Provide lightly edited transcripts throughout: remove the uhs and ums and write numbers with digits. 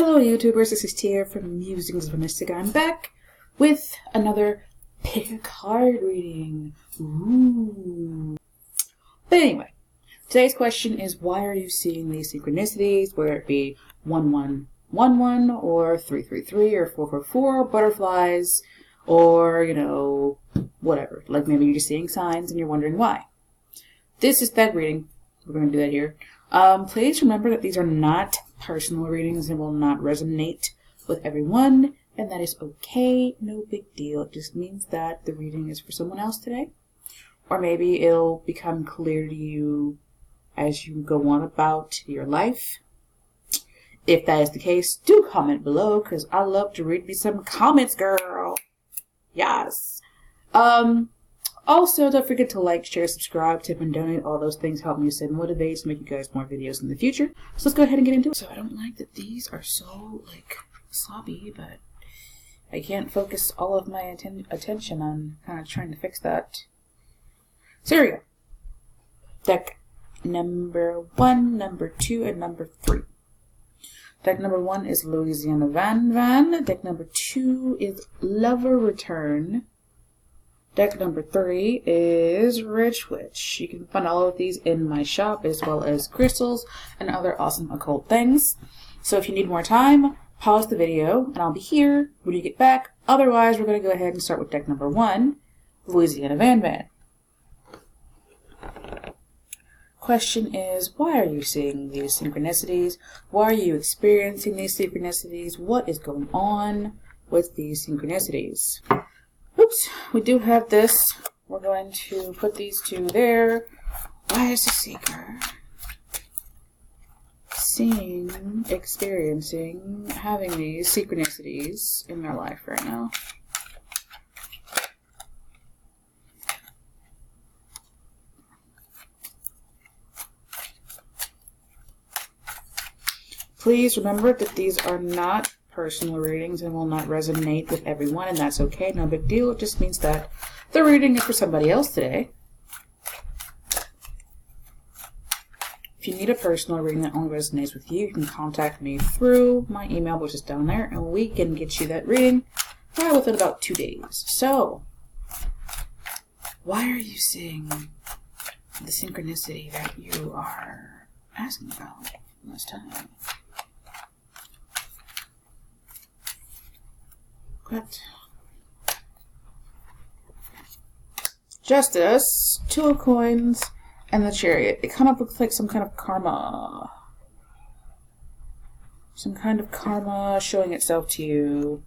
Hello YouTubers, this is Tia from Musings of a Mystic. I'm back with another pick a card reading. Ooh. But anyway, today's question is, why are you seeing these synchronicities, whether it be 1111 or 333 or 444, butterflies, or, you know, whatever. Like maybe you're just seeing signs and you're wondering why. This is that reading. We're going to do that here. Please remember that these are not personal readings and will not resonate with everyone, and that is okay, no big deal. It just means that the reading is for someone else today, or maybe it'll become clear to you as you go on about your life. If that is the case, do comment below, because I love to read me some comments, girl. Yes. Also, don't forget to like, share, subscribe, tip, and donate. All those things help me stay motivated to make you guys more videos in the future. So let's go ahead and get into it. So I don't like that these are so, like, sloppy, but I can't focus all of my attention on kind of trying to fix that. So here we go. Deck number 1, number 2, and number 3. Deck number 1 is Louisiana Van Van. Deck number 2 is Lover Return. Deck number 3 is Rich Witch. You can find all of these in my shop, as well as crystals and other awesome occult things. So if you need more time, pause the video, and I'll be here when you get back. Otherwise, we're going to go ahead and start with deck number 1, Louisiana Van Van. Question is, why are you seeing these synchronicities? Why are you experiencing these synchronicities? What is going on with these synchronicities? Oops, we do have this. We're going to put these two there. Why is the seeker seeing, experiencing, having these synchronicities in their life right now? Please remember that these are not personal readings and will not resonate with everyone, and that's okay, no big deal. It just means that the reading is for somebody else today. If you need a personal reading that only resonates with you, you can contact me through my email, which is down there, and we can get you that reading within about 2 days. So, why are you seeing the synchronicity that you are asking about this time? What? Justice, 2 of coins, and the Chariot. It kind of looks like some kind of karma. Some kind of karma showing itself to you.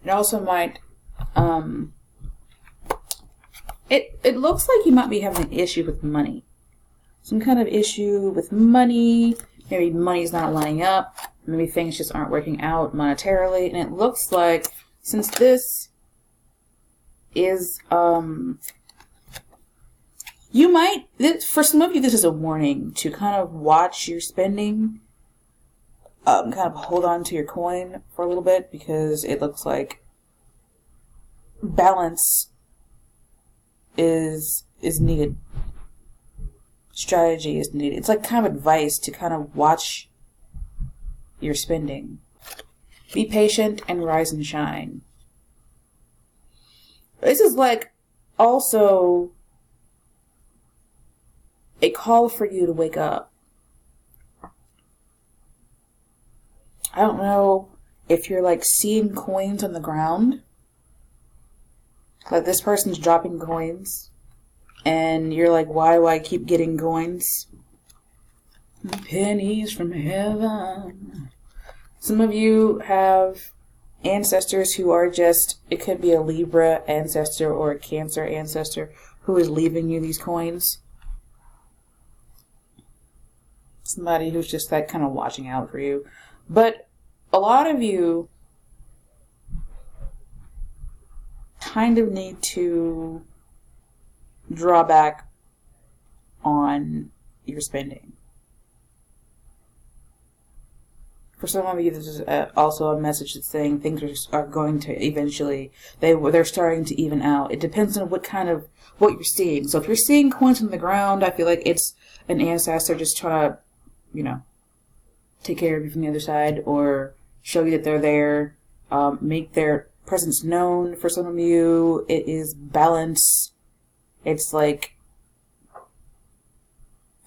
It also might, it looks like you might be having an issue with money. Some kind of issue with money. Maybe money's not lining up. Maybe things just aren't working out monetarily. And it looks like, since this is, you might, for some of you, this is a warning to kind of watch your spending. Kind of hold on to your coin for a little bit, because it looks like balance is needed. Strategy is needed. It's like kind of advice to kind of watch your spending. Be patient and rise and shine. This is like also a call for you to wake up. I don't know if you're like seeing coins on the ground. Like this person's dropping coins. And you're like, why do I keep getting coins? Pennies from heaven. Some of you have ancestors who are just, it could be a Libra ancestor or a Cancer ancestor who is leaving you these coins. Somebody who's just like kind of watching out for you. But a lot of you kind of need to draw back on your spending. For some of you, this is also a message that's saying things are going to eventually, they're starting to even out. It depends on what you're seeing. So if you're seeing coins on the ground, I feel like it's an ancestor just trying to, you know, take care of you from the other side or show you that they're there. Make their presence known for some of you. It is balance. It's like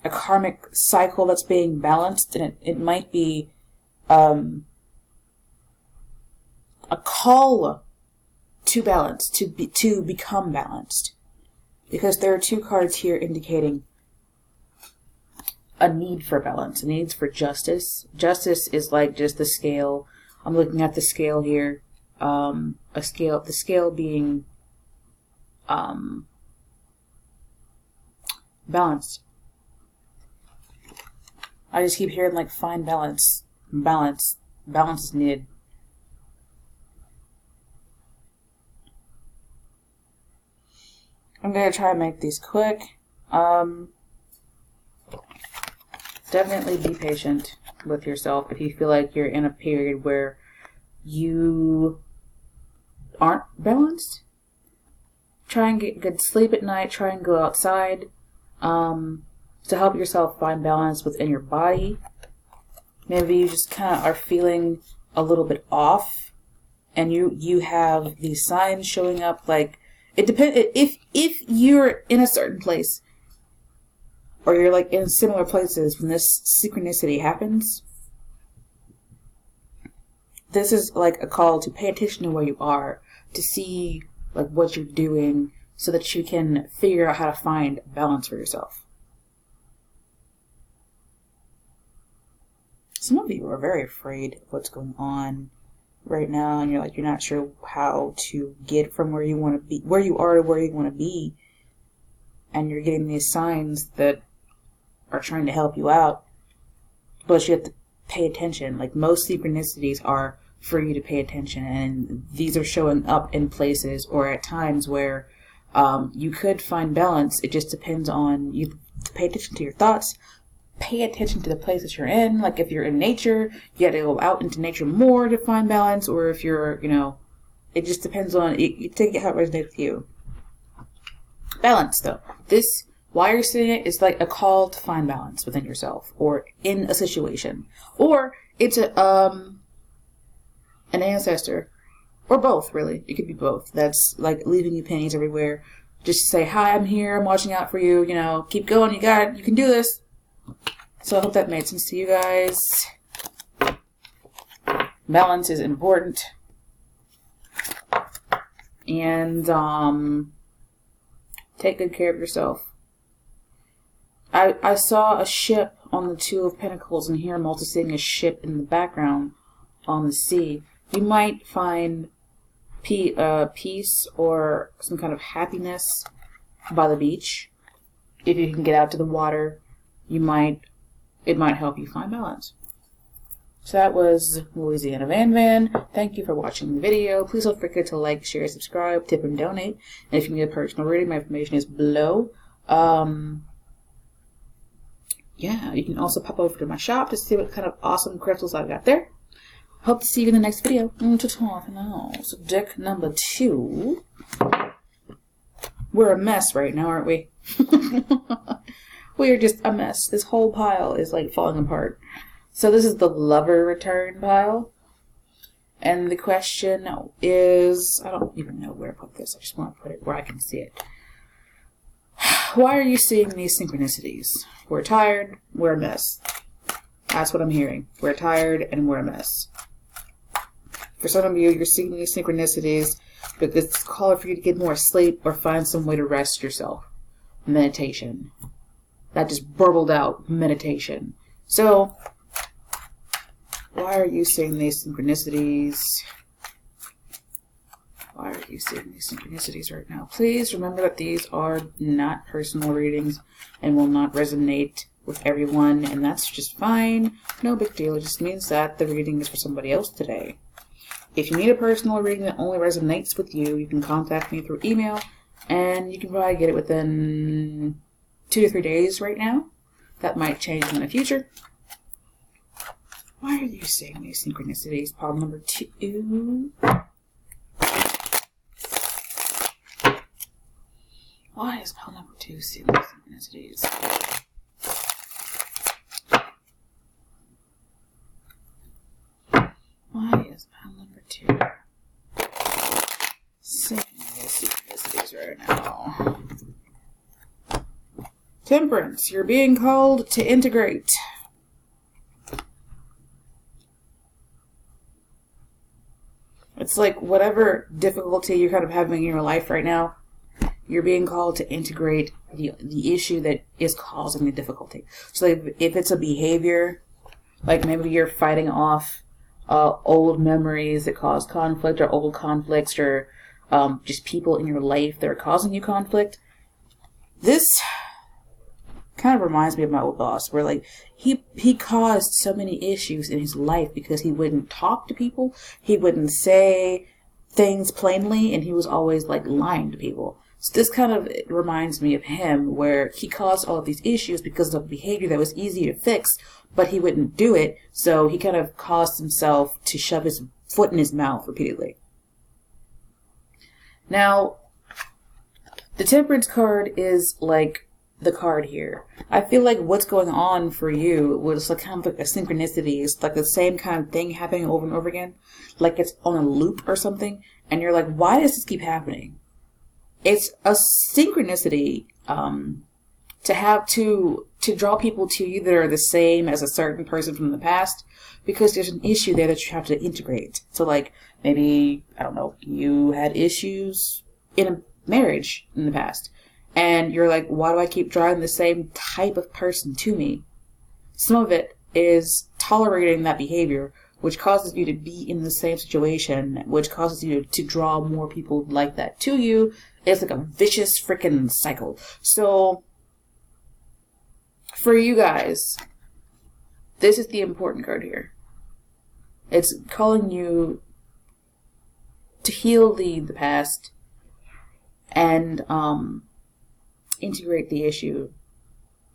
a karmic cycle that's being balanced, and it might be a call to balance, to become balanced. Because there are two cards here indicating a need for balance, a need for justice. Justice is like just the scale. I'm looking at the scale here. The scale being balanced. I just keep hearing like find balance. Balance is needed. I'm going to try and make these quick. Definitely be patient with yourself if you feel like you're in a period where you aren't balanced. Try and get good sleep at night. Try and go outside to help yourself find balance within your body. Maybe you just kind of are feeling a little bit off, and you have these signs showing up. Like, it depends if you're in a certain place, or you're like in similar places when this synchronicity happens. This is like a call to pay attention to where you are, to see like what you're doing, so that you can figure out how to find balance for yourself. Some of you are very afraid of what's going on right now, and you're not sure how to get from where you want to be, where you are to where you want to be, and you're getting these signs that are trying to help you out, but you have to pay attention. Like, most synchronicities are for you to pay attention, and these are showing up in places or at times where you could find balance. It just depends on you to pay attention to your thoughts, pay attention to the place that you're in. Like, if you're in nature, you got to go out into nature more to find balance, or if you're, it just depends on, you take it how it resonates with you. Balance, though. Why you're seeing it is like a call to find balance within yourself or in a situation. Or it's an ancestor. Or both, really. It could be both. That's like leaving you pennies everywhere. Just to say, hi, I'm here, I'm watching out for you, keep going, you got it, you can do this. So I hope that made sense to you guys. Balance is important. And take good care of yourself. I saw a ship on the Two of Pentacles, and here I'm also seeing a ship in the background on the sea. You might find peace or some kind of happiness by the beach. If you can get out to the water, it might help you find balance. So that was Louisiana Van. Thank you for watching the video. Please don't forget to like, share, subscribe, tip, and donate. And if you need a personal reading, my information is below. Yeah, you can also pop over to my shop to see what kind of awesome crystals I've got there. Hope to see you in the next video. For now. So deck number 2. We're a mess right now, aren't we? We are just a mess. This whole pile is like falling apart. So this is the Lover Return pile. And the question is, I don't even know where to put this. I just want to put it where I can see it. Why are you seeing these synchronicities? We're tired, we're a mess. That's what I'm hearing. We're tired and we're a mess. For some of you, you're seeing these synchronicities because it's calling for you to get more sleep or find some way to rest yourself. Meditation. That just burbled out, meditation. So, why are you seeing these synchronicities? Why are you seeing these synchronicities right now? Please remember that these are not personal readings and will not resonate with everyone, and that's just fine. No big deal. It just means that the reading is for somebody else today. If you need a personal reading that only resonates with you, you can contact me through email, and you can probably get it within 2 to 3 days right now. That might change in the future. Why are you seeing these synchronicities? Pile number 2. Why is pile number 2 seeing these synchronicities? is pile number 2. Synchronicities right now. Temperance, you're being called to integrate. It's like whatever difficulty you're kind of having in your life right now, you're being called to integrate the issue that is causing the difficulty. So if it's a behavior, like maybe you're fighting off old memories that cause conflict, or old conflicts, or just people in your life that are causing you conflict. This kind of reminds me of my old boss, where like he caused so many issues in his life because he wouldn't talk to people, he wouldn't say things plainly, and he was always like lying to people. So this kind of reminds me of him, where he caused all of these issues because of behavior that was easy to fix, but he wouldn't do it, so he kind of caused himself to shove his foot in his mouth repeatedly. Now, the Temperance card is like the card here. I feel like what's going on for you was like kind of like a synchronicity. It's like the same kind of thing happening over and over again, like it's on a loop or something, and you're like, why does this keep happening? It's a synchronicity to draw people to you that are the same as a certain person from the past, because there's an issue there that you have to integrate. So like maybe, I don't know, you had issues in a marriage in the past, and you're like, why do I keep drawing the same type of person to me? Some of it is tolerating that behavior, which causes you to be in the same situation, which causes you to draw more people like that to you. It's like a vicious freaking cycle. So, for you guys, this is the important card here. It's calling you to heal the past and integrate the issue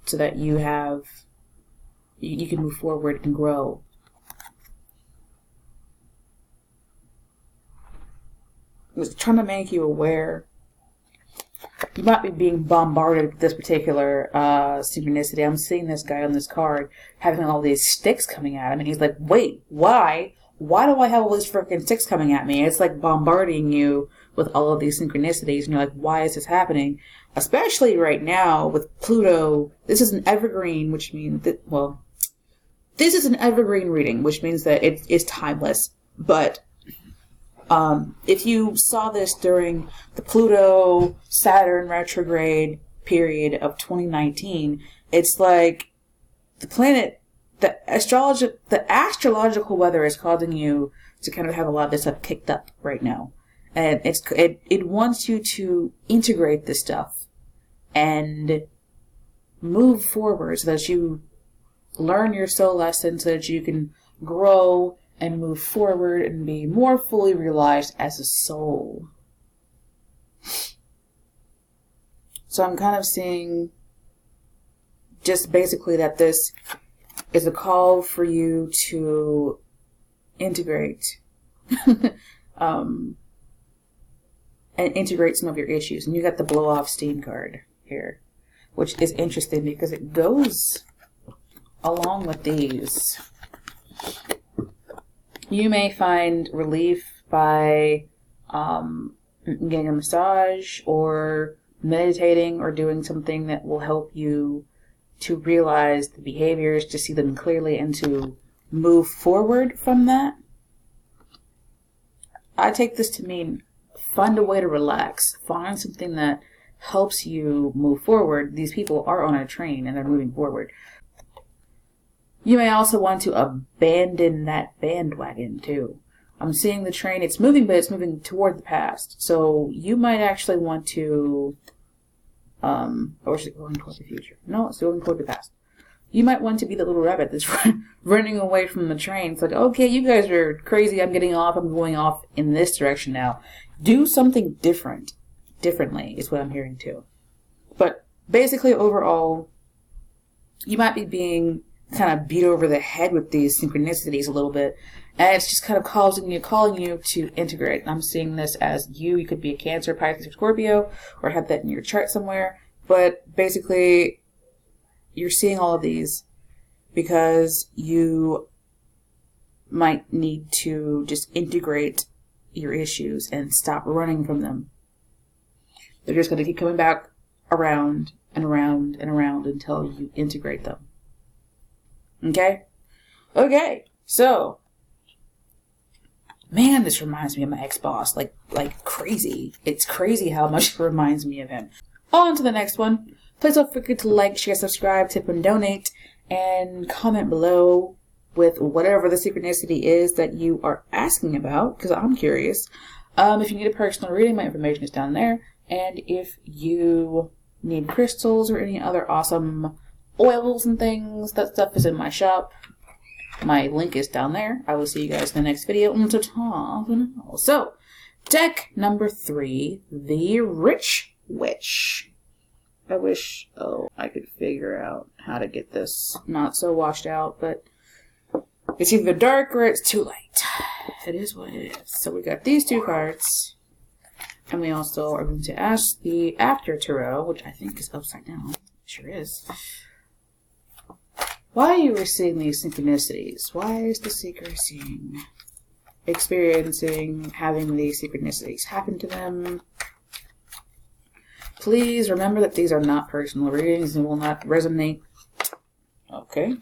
so that you can move forward and grow. I was trying to make you aware. You might be being bombarded with this particular synchronicity. I'm seeing this guy on this card having all these sticks coming at him, and he's like, wait, why? Why do I have all these freaking sticks coming at me? It's like bombarding you with all of these synchronicities, and you're like, why is this happening? Especially right now with Pluto. This is an evergreen, which means that, well, this is an evergreen reading, which means that it is timeless. But if you saw this during the Pluto-Saturn retrograde period of 2019, it's like the planet, the astrological weather is causing you to kind of have a lot of this stuff kicked up right now. And it wants you to integrate this stuff and move forward so that you learn your soul lesson, so that you can grow and move forward and be more fully realized as a soul. So I'm kind of seeing just basically that this is a call for you to integrate and integrate some of your issues. And you got the blow off steam card here, which is interesting because it goes along with these. You may find relief by getting a massage or meditating or doing something that will help you to realize the behaviors, to see them clearly, and to move forward from that. I take this to mean find a way to relax. Find something that helps you move forward. These people are on a train and they're moving forward. You may also want to abandon that bandwagon too. I'm seeing the train, it's moving, but it's moving toward the past. So you might actually want to, or is it going toward the future? No, it's going toward the past. You might want to be the little rabbit that's running away from the train. It's like, okay, you guys are crazy. I'm getting off. I'm going off in this direction now. Do something differently is what I'm hearing too. But basically overall, you might be being kind of beat over the head with these synchronicities a little bit, and it's just kind of calling you to integrate. I'm seeing this as you could be a Cancer, Pisces, or Scorpio, or have that in your chart somewhere, but basically you're seeing all of these because you might need to just integrate your issues and stop running from them. They're just going to keep coming back around and around and around until you integrate them. Okay? Okay, so, man, this reminds me of my ex-boss, like crazy. It's crazy how much it reminds me of him. On to the next one. Please don't forget to like, share, subscribe, tip, and donate, and comment below with whatever the synchronicity is that you are asking about, because I'm curious. If you need a personal reading, my information is down there. And if you need crystals or any other awesome oils and things, that stuff is in my shop. My link is down there. I will see you guys in the next video. So, deck number 3, the Rich Witch. I wish, I could figure out how to get this not so washed out, but it's either dark or it's too light. It is what it is. So we got these 2 cards, and we also are going to ask the After Tarot, which I think is upside down. It sure is. Why are you receiving these synchronicities? Why is the seeker experiencing having these synchronicities happen to them? Please remember that these are not personal readings and will not resonate, okay,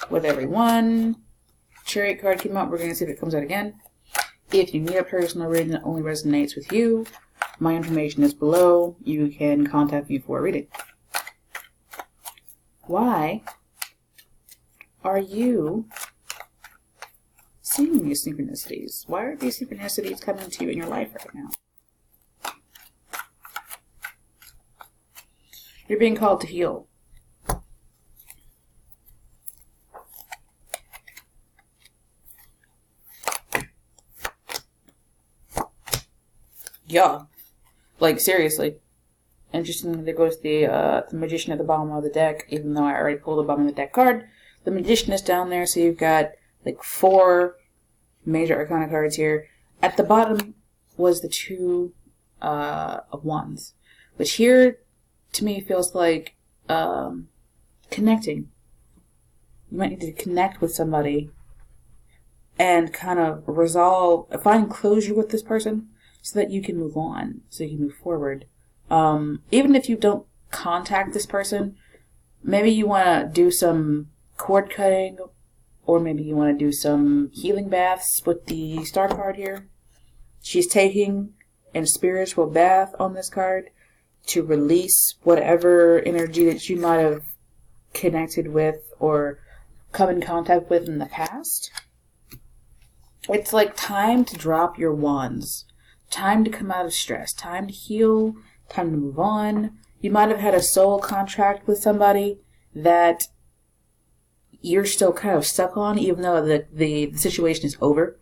with everyone. Chariot card came out. We're going to see if it comes out again. If you need a personal reading that only resonates with you, my information is below. You can contact me for a reading. Why are you seeing these synchronicities? Why are these synchronicities coming to you in your life right now? You're being called to heal. Yeah. Like, seriously. Interesting, there goes the Magician at the bottom of the deck, even though I already pulled the bottom of the deck card. The Magician is down there, so you've got, like, 4 major Arcana cards here. At the bottom was the 2 of Wands. Which here, to me, feels like connecting. You might need to connect with somebody and kind of find closure with this person so that you can move on, so you can move forward. Even if you don't contact this person, maybe you want to do some cord cutting, or maybe you want to do some healing baths with the Star card here. She's taking a spiritual bath on this card to release whatever energy that you might have connected with or come in contact with in the past. It's like time to drop your wands. Time to come out of stress. Time to heal. Time to move on. You might have had a soul contract with somebody that you're still kind of stuck on, even though the situation is over.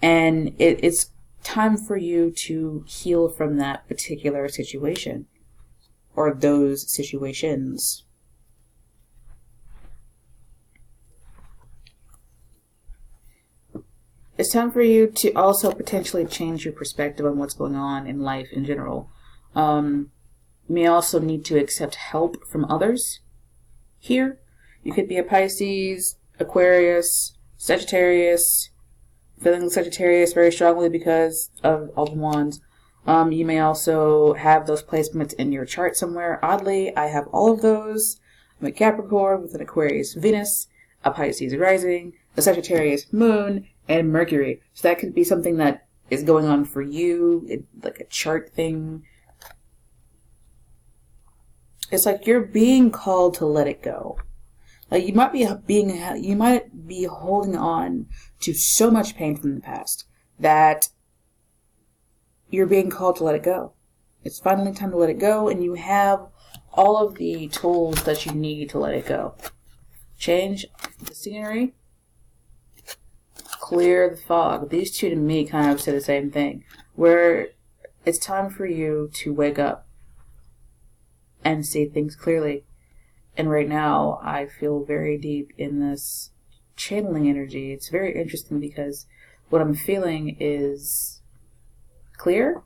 And it's time for you to heal from that particular situation. Or those situations. It's time for you to also potentially change your perspective on what's going on in life in general. You may also need to accept help from others here. You could be a Pisces, Aquarius, Sagittarius, feeling Sagittarius very strongly because of all the wands. You may also have those placements in your chart somewhere. Oddly, I have all of those. I'm a Capricorn with an Aquarius Venus, a Pisces rising, a Sagittarius moon, and Mercury. So that could be something that is going on for you, like a chart thing. It's like you're being called to let it go. Like you might be holding on to so much pain from the past that you're being called to let it go. It's finally time to let it go, and you have all of the tools that you need to let it go. Change the scenery. Clear the fog. These two to me kind of say the same thing. Where it's time for you to wake up and see things clearly. And right now, I feel very deep in this channeling energy. It's very interesting because what I'm feeling is clear.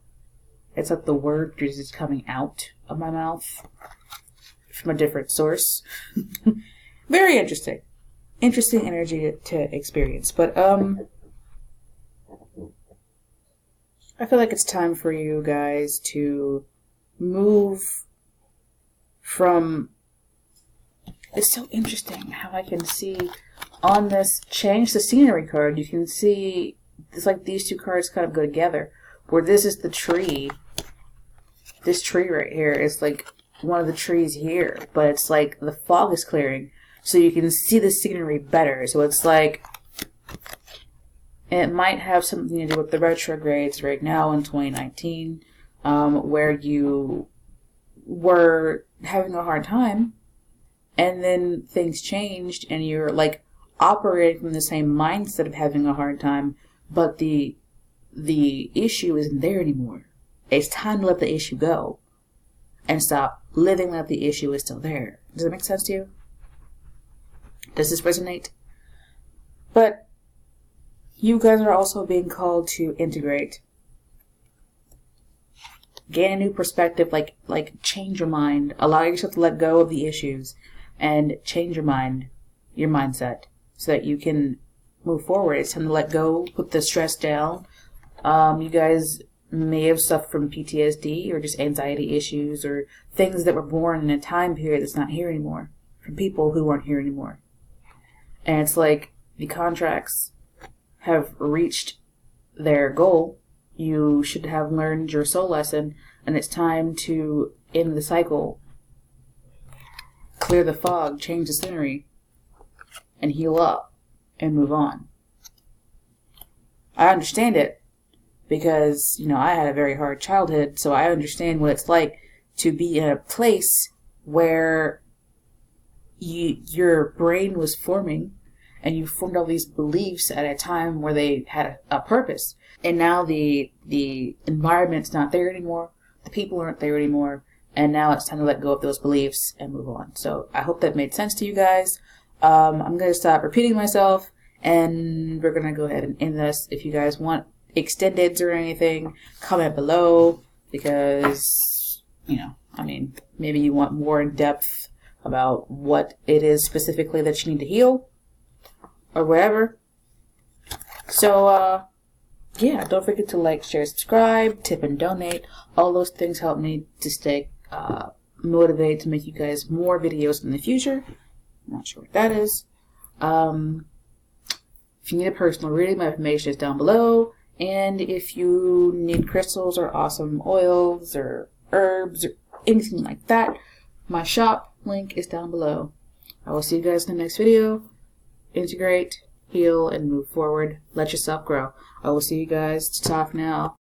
It's like the word is just coming out of my mouth from a different source. Very interesting. Interesting energy to experience. But I feel like it's time for you guys to move from... It's so interesting how I can see on this change the scenery card, you can see it's like these two cards kind of go together, where this is the tree. This tree right here is like one of the trees here, but it's like the fog is clearing, so you can see the scenery better. So it's like, it might have something to do with the retrogrades right now in 2019, where you were having a hard time, and then things changed, and you're like operating from the same mindset of having a hard time, but the issue isn't there anymore. It's time to let the issue go and stop living like the issue is still there. Does that make sense to you? Does this resonate? But you guys are also being called to integrate. Gain a new perspective, like change your mind. Allow yourself to let go of the issues and change your mind, your mindset, so that you can move forward. It's time to let go, put the stress down. You guys may have suffered from PTSD or just anxiety issues or things that were born in a time period that's not here anymore, from people who aren't here anymore. And it's like the contracts have reached their goal. You should have learned your soul lesson, and it's time to end the cycle, clear the fog, change the scenery, and heal up and move on. I understand it because, you know, I had a very hard childhood, so I understand what it's like to be in a place where your brain was forming, and you formed all these beliefs at a time where they had a purpose. And now the environment's not there anymore, the people aren't there anymore, and now it's time to let go of those beliefs and move on. So I hope that made sense to you guys. I'm going to stop repeating myself, and we're going to go ahead and end this. If you guys want extendeds or anything, comment below, because, you know, I mean, maybe you want more in depth about what it is specifically that you need to heal, or whatever. So, yeah, don't forget to like, share, subscribe, tip, and donate. All those things help me to stay motivated to make you guys more videos in the future. I'm not sure what that is. If you need a personal reading, my information is down below. And if you need crystals or awesome oils or herbs or anything like that, my shop link is down below. I will see you guys in the next video. Integrate, heal, and move forward. Let yourself grow. I will see you guys. Talk now.